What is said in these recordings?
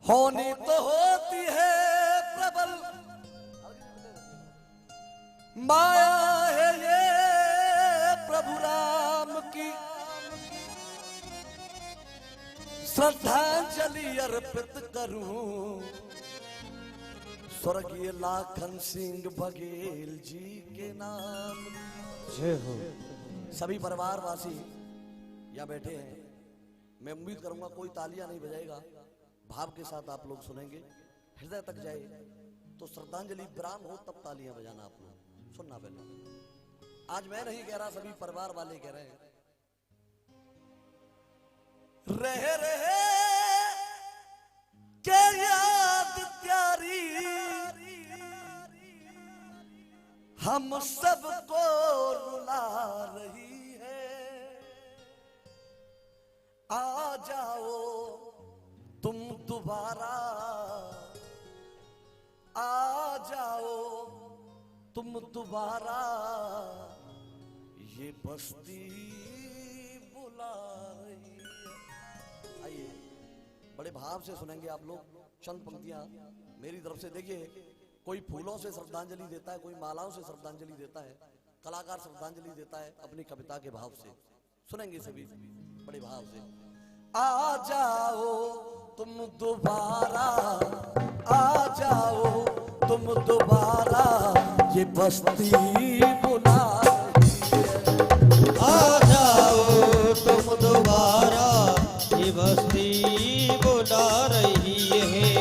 होनी तो होती है प्रबल माया है ये प्रभु राम की, श्रद्धांजलि अर्पित करूं स्वर्गीय लाखन सिंह बघेल जी के नाम। जय हो। सभी परिवार वासी यहाँ बैठे हैं, मैं उम्मीद करूंगा कोई तालियां नहीं बजाएगा, भाव के साथ आप लोग सुनेंगे, हृदय तक जाए तो श्रद्धांजलि विराम हो तब तालियां बजाना। आप लोग सुनना पहले, आज मैं नहीं कह रहा, सभी परिवार वाले कह रहे हैं। रहे रहे के याद प्यारी हम सबको रुला रही है, आ जाओ तुम दोबारा, आ जाओ तुम दोबारा, ये बस्ती बुला रही है। आइए बड़े भाव से सुनेंगे आप लोग चंद पंक्तियां मेरी तरफ से। देखिए, कोई फूलों से श्रद्धांजलि देता है, कोई मालाओं से श्रद्धांजलि देता है, कलाकार श्रद्धांजलि देता है अपनी कविता के भाव से। सुनेंगे सभी बड़े भाव से। आ जाओ तुम दोबारा, आ जाओ तुम दोबारा, ये बस्ती बुला रही है। आ जाओ तुम दोबारा, ये बस्ती बुला रही है।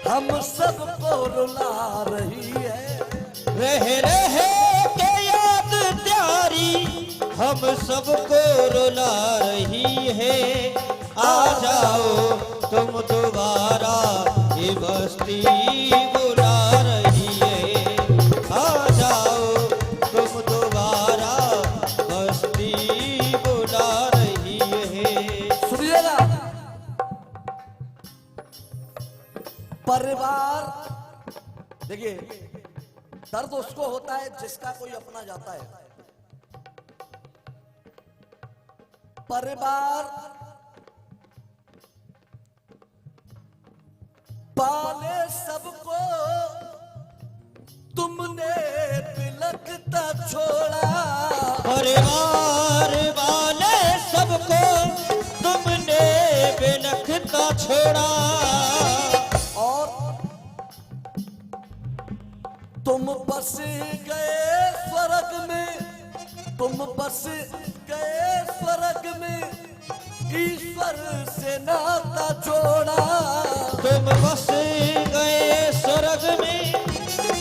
हम सबको रुला रही है, रह रहे के याद प्यारी हम सबको रुला रही है। आ जाओ तुम दोबारा, ये बस्ती बुला रही है। आ जाओ तुम दोबारा, बस्ती बुला रही है। सुनिएगा, परिवार, देखिए दर्द उसको होता है जिसका कोई अपना जाता है। परिवार पाले सबको, तुमने बिलखता छोड़ा। परिवार वाले सबको तुमने बिलखता छोड़ा। तुम बस गए स्वर्ग में, तुम बस गए स्वर्ग में, ईश्वर से नाता जोड़ा। तुम बस गए स्वर्ग में,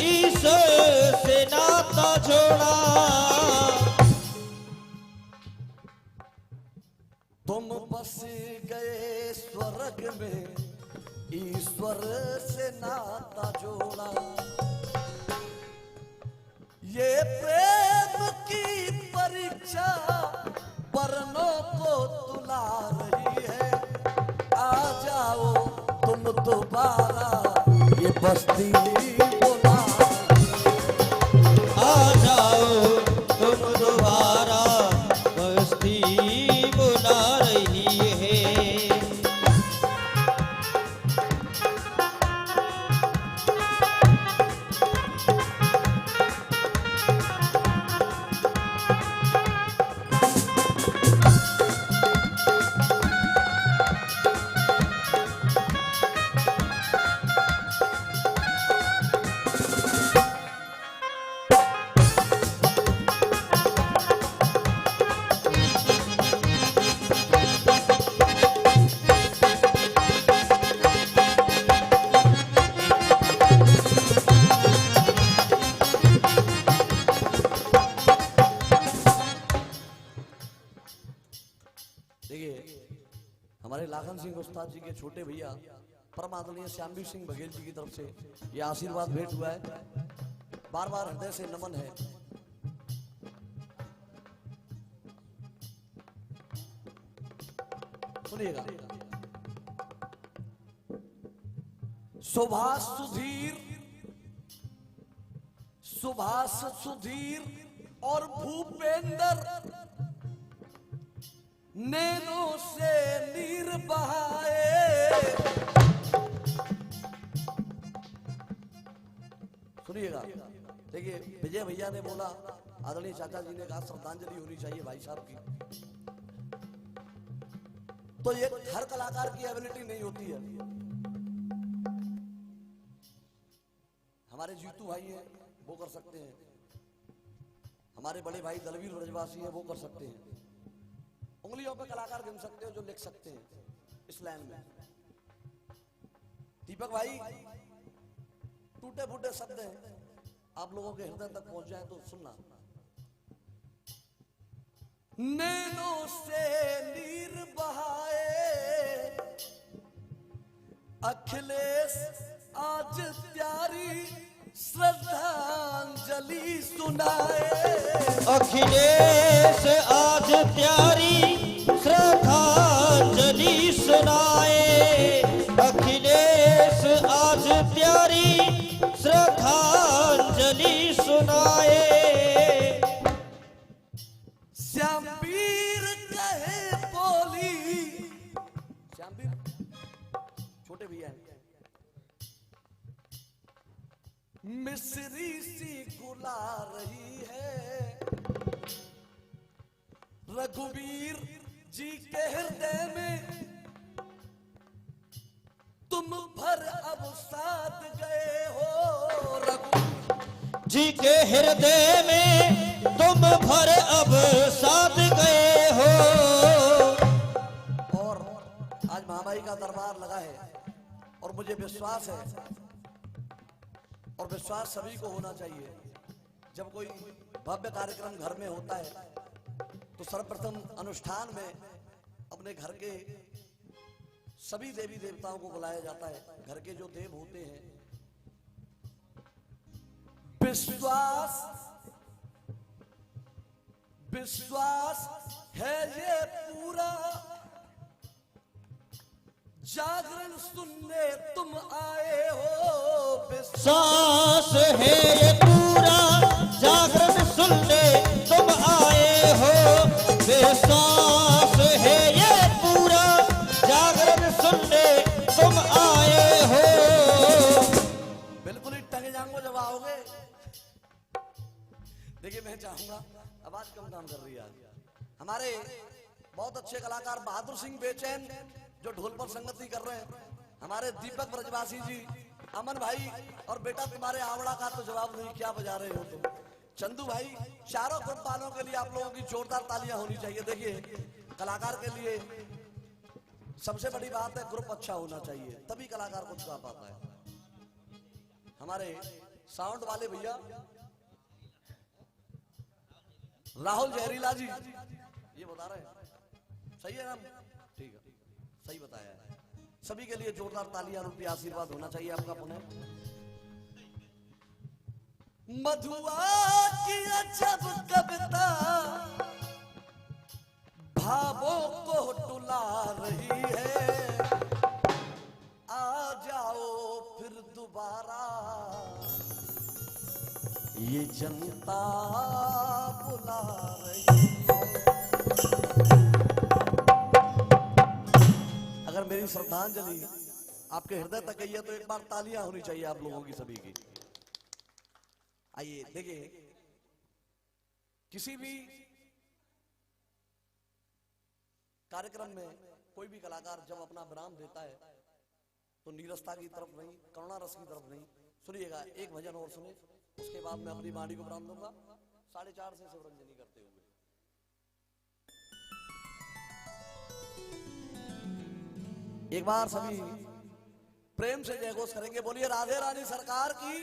ईश्वर से नाता जोड़ा। तुम बस गए स्वर्ग में, ईश्वर से नाता जोड़ा। ये प्रेम की परीक्षा बरनों को तुला रही है। आ जाओ तुम दोबारा, ये बस्ती बुला रही है। आ जाओ तुम दोबारा, बस्ती बुला रही है। हमारे लाखन सिंह उस्ताद जी के छोटे भैया परम आदरणीय श्यामवीर सिंह बघेल जी की तरफ से ये आशीर्वाद भेंट हुआ है, बार बार हृदय से नमन है। सुनिएगा, सुभाष सुधीर, सुभाष सुधीर और भूपेंद्र नैनों से नीर बहाए। सुनिएगा, देखिए विजय भैया ने बोला, आदरणीय चाचा जी ने कहा श्रद्धांजलि होनी चाहिए भाई साहब की। तो ये हर कलाकार की एबिलिटी नहीं होती है। हमारे जीतू भाई हैं, वो कर सकते हैं। हमारे बड़े भाई दलवीर ब्रजवासी हैं, वो कर सकते हैं। उंगलियों पे कलाकार गिन सकते हो जो लिख सकते हैं इस लाइन में। दीपक भाई, टूटे फूटे शब्द हैं, आप लोगों के हृदय तक पहुंच जाए तो सुनना। नैनों से नीर बहाए, अखिलेश आज प्यारी श्रद्धांजलि सुनाए। अखिलेश आज प्यारी श्रद्धांजलि सुनाए। अखिलेश आज प्यारी श्रद्धांजलि सुनाए। श्यामवीर कहे बोली, श्यामवीर छोटे भैया हैं, मिस्री सी गुला रही है, रघुवीर जी के हृदय में तुम भर अब साथ गए हो। रघु जी के हृदय में तुम भर अब साथ गए हो। और आज महामाई का दरबार लगा है और मुझे विश्वास है, और विश्वास सभी को होना चाहिए, जब कोई भव्य कार्यक्रम घर में होता है तो सर्वप्रथम अनुष्ठान में अपने घर के सभी देवी देवताओं को बुलाया जाता है। घर के जो देव होते हैं, विश्वास विश्वास है ये पूरा, जागरण सुनने तुम आए हो। विश्वास है ये पूरा, जागरण सुनने तुम आए हो। विश्वास है ये पूरा, जागरण सुनने तुम आए हो। बिल्कुल ही टंगे जाऊंगा जब आओगे। देखिए मैं चाहूंगा, आवाज कम काम कर रही है हमारे बहुत अच्छे कलाकार बहादुर सिंह बेचैन जो ढोल पर संगति कर रहे हैं, हमारे दीपक ब्रजवासी जी, अमन भाई, और बेटा तुम्हारे आवड़ा का तो जवाब नहीं, क्या बजा रहे हो तुम। चंदू भाई, चारों ग्रुप वालों के लिए आप लोगों की जोरदार तालियां होनी चाहिए। देखिए कलाकार के लिए सबसे बड़ी बात है ग्रुप अच्छा होना चाहिए, तभी कलाकार कुछ गा पाता है। हमारे साउंड वाले भैया राहुल जहरीला जी ये बता रहे हैं, सही है ना? ठीक है, सही बताया है। सभी के लिए जोरदार तालियां, रुपया, आशीर्वाद होना चाहिए आपका। पुनः मधुआ की अजब कविता भावों को टुला रही है, आ जाओ फिर दोबारा ये जनता बुला रही है। अगर मेरी श्रद्धांजलि आपके हृदय तक गई है तो एक बार तालियां होनी चाहिए आप लोगों की, सभी की। आइए देखिए, किसी भी कार्यक्रम में कोई भी कलाकार जब अपना विराम देता है तो नीरसता की तरफ नहीं, करुणा रस की तरफ नहीं। सुनिएगा, एक भजन और सुने, उसके बाद मैं अपनी वाणी को विराम दूंगा 4:30 से शिवरंजनी करते हुए। एक बार सभी प्रेम से जयघोष करेंगे, बोलिए राधे रानी सरकार की।